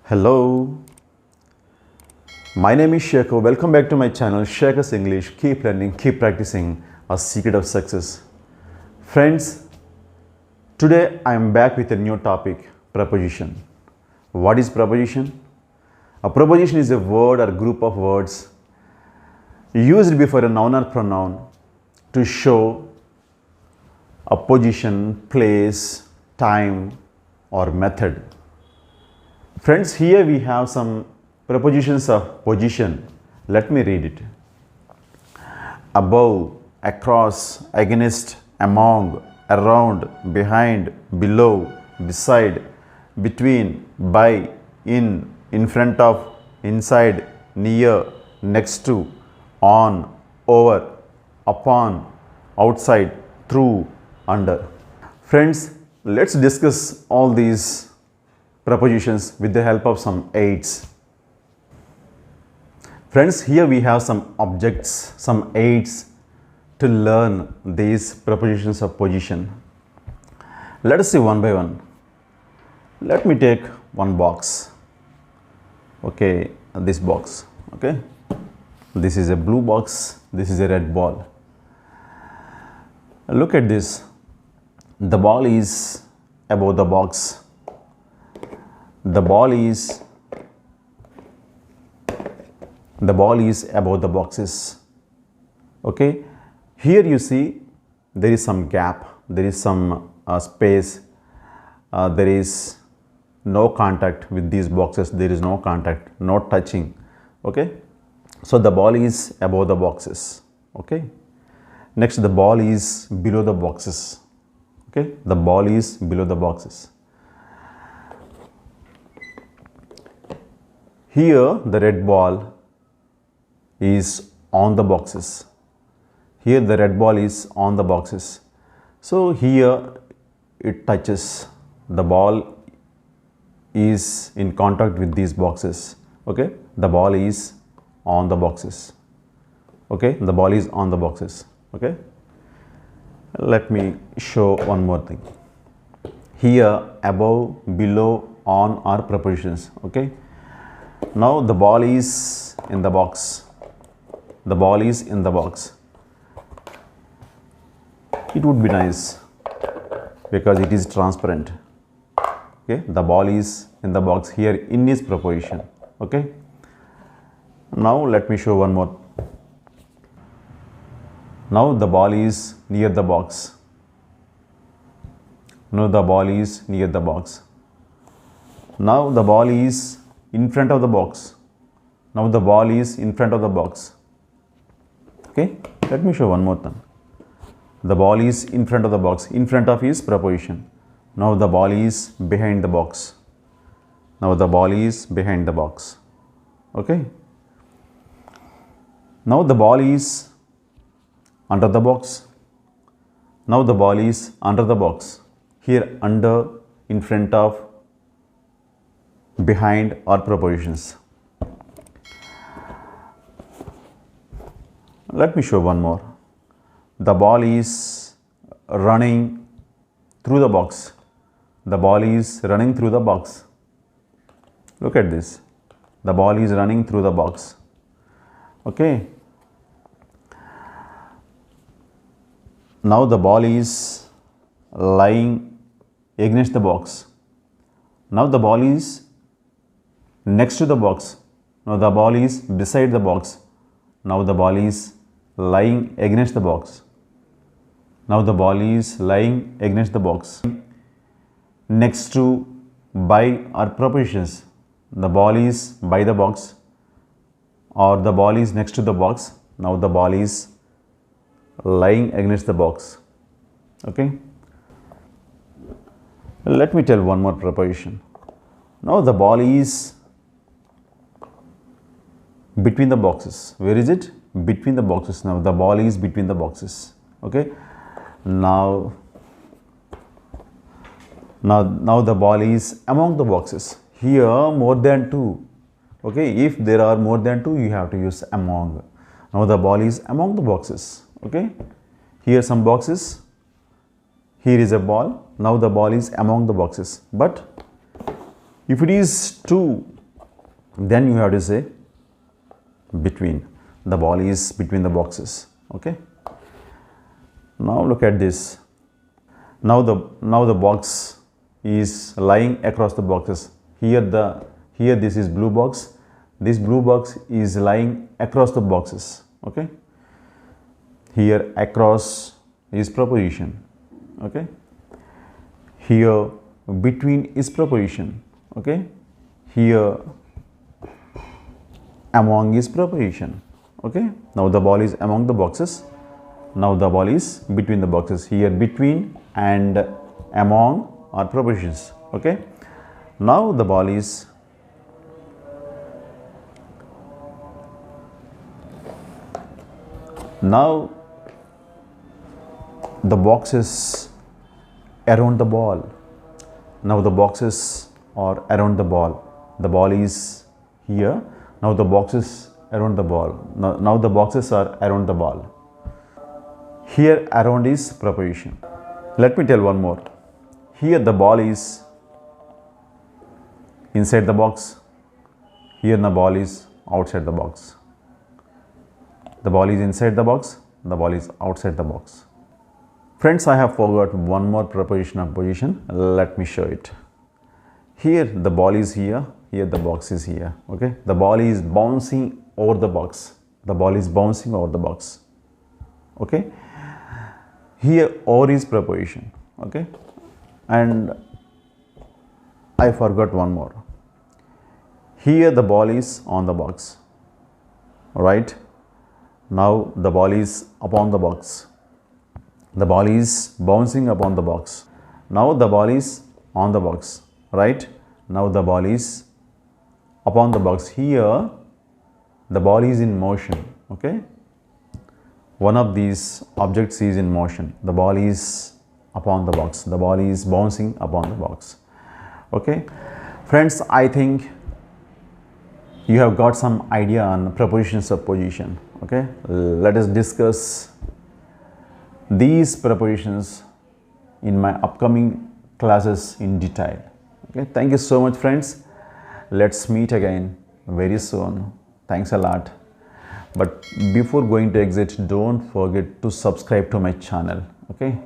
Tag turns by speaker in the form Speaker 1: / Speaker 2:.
Speaker 1: Hello, my name is Shekhar. Welcome back to my channel SEKHAR'S English. Keep learning, keep practicing. A secret of success. Friends, today I am back with a new topic, preposition. What is preposition? A preposition is a word or group of words used before a noun or pronoun to show a position, place, time, or method. Friends, here we have some prepositions of position. Let me read it. Above, across, against, among, around, behind, below, beside, between, by, in front of, inside, near, next to, on, over, upon, outside, through, under. Friends, let's discuss all these prepositions with the help of some aids. Friends, here we have some objects, some aids to learn these prepositions of position. Let us see one by one. Let me take one box. Okay, this box. Okay, this is a blue box, this is a red ball. Look at this. The ball is above the box. The ball is above the boxes. Okay, here you see there is some gap, there is some space, there is no contact with these boxes, there is no contact, no touching. Okay, so the ball is above the boxes. Okay, next the ball is below the boxes. Okay, the ball is below the boxes. Here the red ball is on the boxes. Here the red ball is on the boxes. So here it touches. The ball is in contact with these boxes. Okay, the ball is on the boxes. Okay, the ball is on the boxes. Okay, let me show one more thing. Here above, below, on are prepositions. Okay, now the ball is in the box. The ball is in the box. It would be nice because it is transparent. Okay, the ball is in the box. Here in is preposition. Okay, now let me show one more. Now the ball is near the box. Now the ball is near the box. Now the ball is in front of the box. Now the ball is in front of the box. Okay, let me show one more thing. The ball is in front of the box. In front of is preposition. Now the ball is behind the box. Now the ball is behind the box. Okay. Now the ball is under the box. Now the ball is under the box. Here under, in front of, behind are prepositions. Let me show one more. The ball is running through the box. The ball is running through the box. Look at this. The ball is running through the box. Okay. Now the ball is lying against the box. Now the ball is next to the box. Now the ball is beside the box. Now the ball is lying against the box. Now the ball is lying against the box. Next to, by are prepositions. The ball is by the box or the ball is next to the box. Now the ball is lying against the box. Okay. Let me tell one more preposition. Now the ball is between the boxes. Where is it? Between the boxes. Now the ball is between the boxes. Okay. Now the ball is among the boxes. Here more than two. Okay. If there are more than two, you have to use among. Now the ball is among the boxes. Okay. Here some boxes. Here is a ball. Now the ball is among the boxes. But if it is two Then you have to say between. The ball is between the boxes. Okay. Now look at this. Now the box is lying across the boxes. Here this is blue box. This blue box is lying across the boxes. Okay. Here across is preposition. Okay. Here between is preposition. Okay. Here among is preposition. Okay. Now the ball is among the boxes. Now the ball is between the boxes. Here between and among are prepositions. Okay. Now the ball is now the boxes around the ball. Now the boxes are around the ball. The ball is here. Now the boxes around the ball. Now the boxes are around the ball. Here around is preposition. Let me tell one more. Here the ball is inside the box. Here the ball is outside the box. The ball is inside the box. The ball is outside the box. Friends, I have forgot one more preposition of position. Let me show it. Here the ball is here. Here the box is here. Okay. The ball is bouncing over the box. The ball is bouncing over the box. Okay. Here or is preposition. Okay. And I forgot one more. Here the ball is on the box. Alright. Now the ball is upon the box. The ball is bouncing upon the box. Now the ball is on the box. Right. Now the ball is upon the box. Here the ball is in motion. Okay. One of these objects is in motion. The ball is upon the box. The ball is bouncing upon the box. Okay. Friends, I think you have got some idea on prepositions of position. Okay. Let us discuss these prepositions in my upcoming classes in detail. Okay. Thank you so much, friends. Let's meet again very soon. Thanks a lot. But before going to exit, don't forget to subscribe to my channel. Okay.